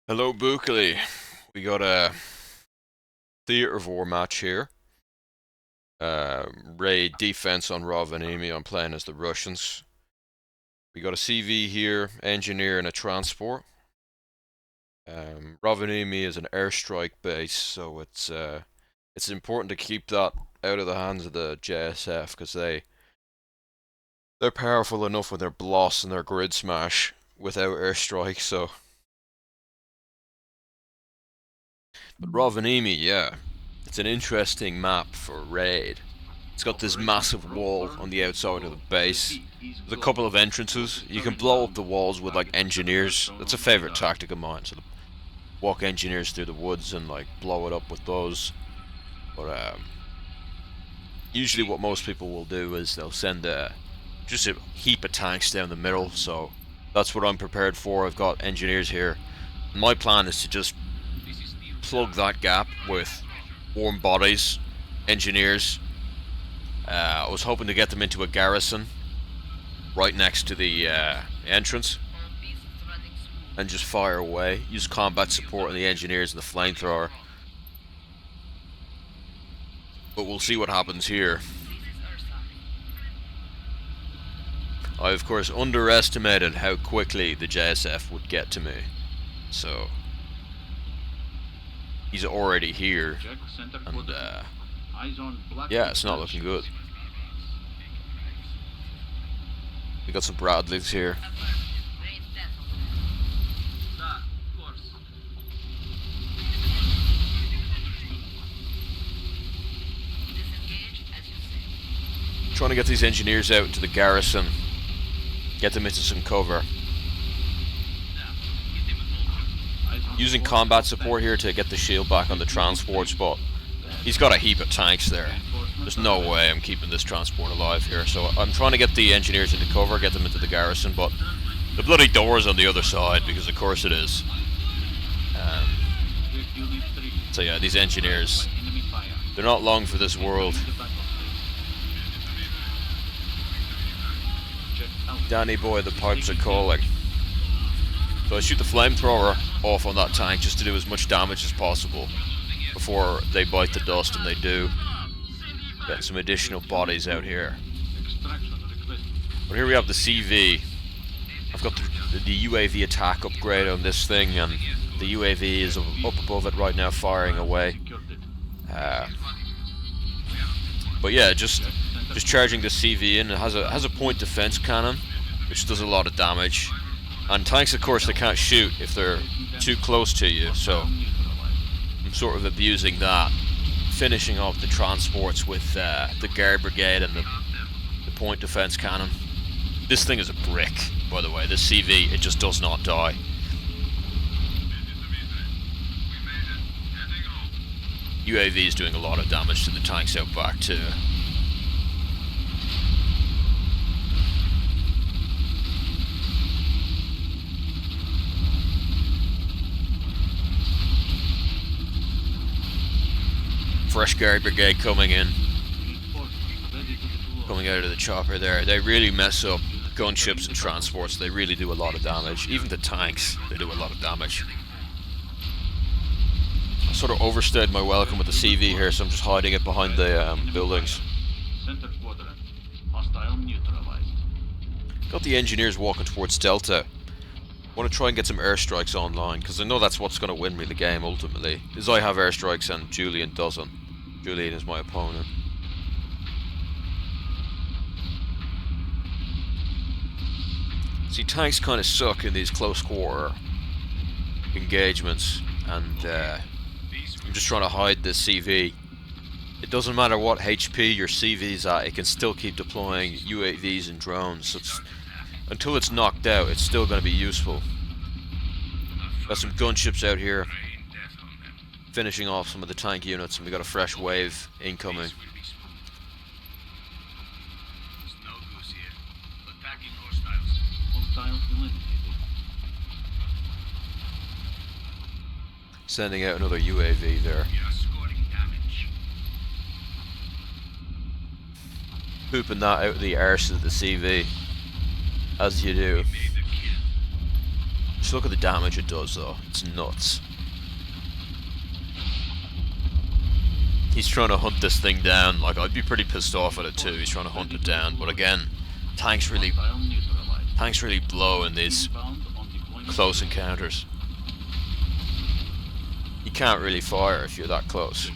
Hello, Bukali. We got a theater of war match here. Raid defense on Rovaniemi. I'm playing as the Russians. We got a CV here, engineer, and a transport. Rovaniemi is an airstrike base, so it's important to keep that out of the hands of the JSF because they're powerful enough with their BLOS and their grid smash without airstrike. So, but Rovaniemi, yeah, it's an interesting map for raid. It's got this massive wall on the outside of the base. There's a couple of entrances. You can blow up the walls with like engineers. That's a favorite tactic of mine. So walk engineers through the woods and like blow it up with those. But usually what most people will do is they'll send just a heap of tanks down the middle. So that's what I'm prepared for. I've got engineers here. My plan is to just plug that gap with warm bodies, engineers. I was hoping to get them into a garrison right next to the entrance and just fire away. Use combat support on the engineers and the flamethrower. But we'll see what happens here. I, of course, underestimated how quickly the JSF would get to me. So, he's already here. And, yeah, it's not looking good. We got some Bradleys here. Trying to get these engineers out into the garrison. Get them into some cover. Using combat support here to get the shield back on the transports, but he's got a heap of tanks there. There's no way I'm keeping this transport alive here, so I'm trying to get the engineers into cover, get them into the garrison, but the bloody door's on the other side, because of course it is. So yeah, these engineers, they're not long for this world. Danny boy, the pipes are calling. So I shoot the flamethrower off on that tank just to do as much damage as possible before they bite the dust, and they do. Get some additional bodies out here. But here we have the CV. I've got the UAV attack upgrade on this thing, and the UAV is up above it right now, firing away. But yeah, just charging the CV in. It has a point defense cannon, which does a lot of damage. And tanks, of course, they can't shoot if they're too close to you, so I'm sort of abusing that. Finishing off the transports with the guard brigade and the point defense cannon. This thing is a brick, by the way. This CV, it just does not die. UAV is doing a lot of damage to the tanks out back too. Fresh guard brigade coming in. Coming out of the chopper there. They really mess up gunships and transports. They really do a lot of damage. Even the tanks, they do a lot of damage. I sort of overstayed my welcome with the CV here, so I'm just hiding it behind the buildings. Got the engineers walking towards Delta. Want to try and get some airstrikes online, because I know that's what's going to win me the game ultimately. Is I have airstrikes and Julian doesn't. Julian is my opponent. See, tanks kind of suck in these close quarter engagements, and I'm just trying to hide this CV. It doesn't matter what HP your CV's at, it can still keep deploying UAVs and drones. So until it's knocked out, it's still going to be useful. Got some gunships out here, finishing off some of the tank units, and we got a fresh wave incoming. Sending out another UAV there. Pooping that out of the arse of the CV, as you do. Just look at the damage it does, though. It's nuts. He's trying to hunt this thing down. Like, I'd be pretty pissed off at it too. He's trying to hunt it down. But again, tanks really blow in these close encounters. You can't really fire if you're that close.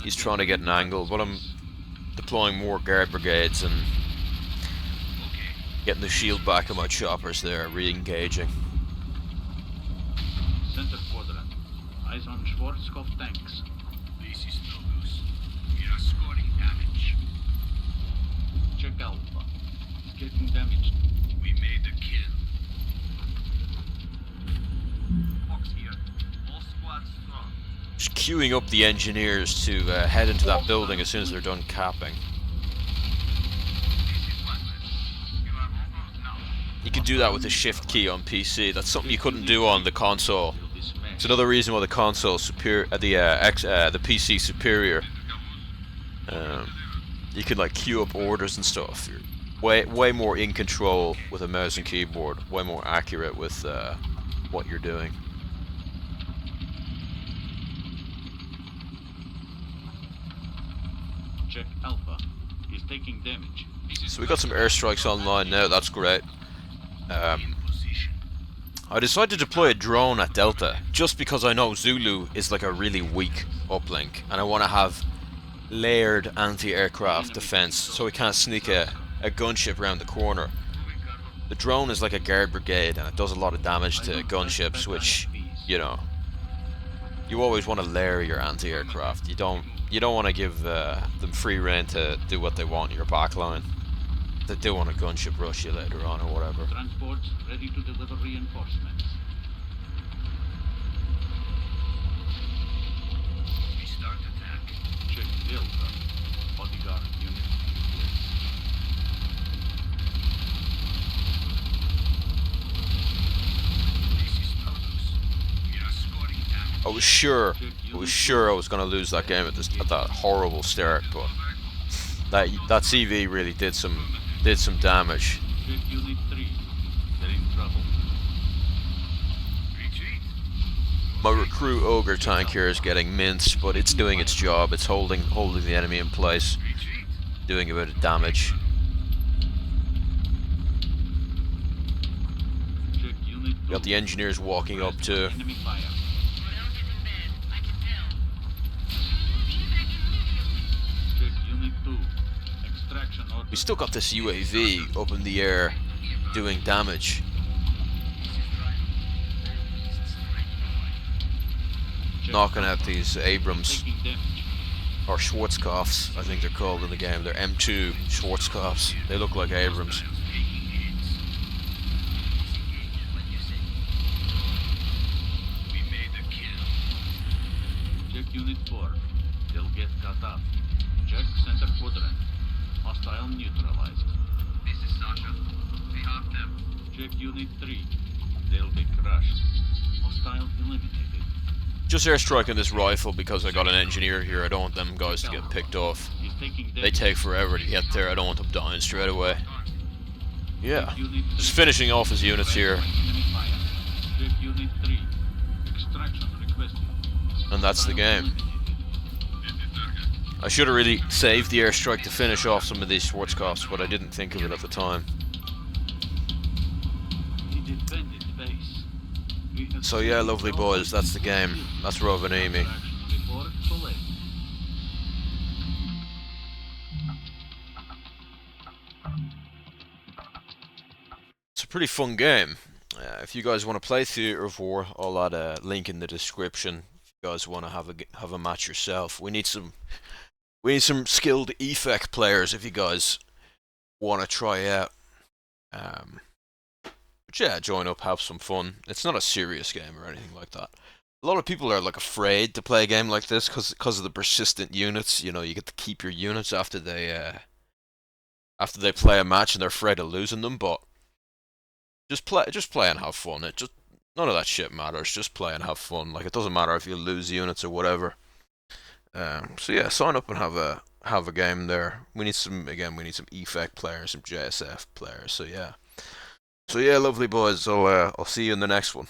He's trying to get an angle, but I'm deploying more guard brigades and getting the shield back of my choppers there, re-engaging. Center quadrant. Eyes on Schwarzkopf tanks. This is Novus. We are scoring damage. Check Alpha. It's getting damaged. We made the kill. Fox here. All squads strong. Just queuing up the engineers to head into that building as soon as they're done capping. You can do that with the shift key on PC. That's something you couldn't do on the console. It's another reason why the console superior, the PC superior. You can like queue up orders and stuff. You're way more in control with a mouse and keyboard. Way more accurate with what you're doing. Check Alpha. He's taking damage. So we got some airstrikes online now. That's great. I decided to deploy a drone at Delta just because I know Zulu is like a really weak uplink and I want to have layered anti-aircraft defense so we can't sneak a gunship around the corner. The drone is like a guard brigade and it does a lot of damage to gunships, which, you know, you always want to layer your anti-aircraft. You don't want to give them free rein to do what they want in your backline. They do want a gunship rush you later on or whatever. Transports ready to deliver reinforcements. We start attack. Check Delta. Bodyguard unit. This is Novus. We are scoring damage. I was sure I was going to lose that game at that horrible start, but that CV really did some damage. Check Unit 3. They're in trouble. Retreat. My recruit ogre tank here is getting minced, but it's doing its job. It's holding the enemy in place, Retreat. doing a bit of damage. Check Unit 2. Got the engineers walking up too. Enemy fire. Check Unit 2. Extraction order. We still got this UAV up in the air doing damage. Check Knocking out these Abrams, taking damage. or Schwarzkopfs, I think they're called in the game. They're M2 Schwarzkopfs. They look like Abrams. We made the kill. Check Unit 4. They'll get cut up. Check center quadrant. Hostile neutralized. This is Sasha. We have them. Check Unit 3. They'll be crushed. Hostile eliminated. Just airstriking this rifle because I got an engineer here. I don't want them guys to get picked off. He's taking They damage. take forever to get there. I don't want them dying straight away. Yeah, Check Unit just 3. finishing off his units here, Enemy fire. Check Unit 3. Extraction requested. and that's the game. I should have really saved the airstrike to finish off some of these Schwarzkopfs, but I didn't think of it at the time. He defended base. We have So yeah, lovely boys, that's the game. That's Rovaniemi. Extraction report fully. It's a pretty fun game. If you guys want to play Theatre of War, I'll add a link in the description. If you guys want to have a match yourself, we need some skilled effect players. If you guys want to try out, but yeah, join up, have some fun. It's not a serious game or anything like that. A lot of people are like afraid to play a game like this because of the persistent units. You know, you get to keep your units after they play a match and they're afraid of losing them, but just play and have fun. None of that shit matters. Just play and have fun. Like, it doesn't matter if you lose units or whatever. So yeah, sign up and have have a game there. We need some effect players, some JSF players. So yeah, lovely boys. I'll see you in the next one.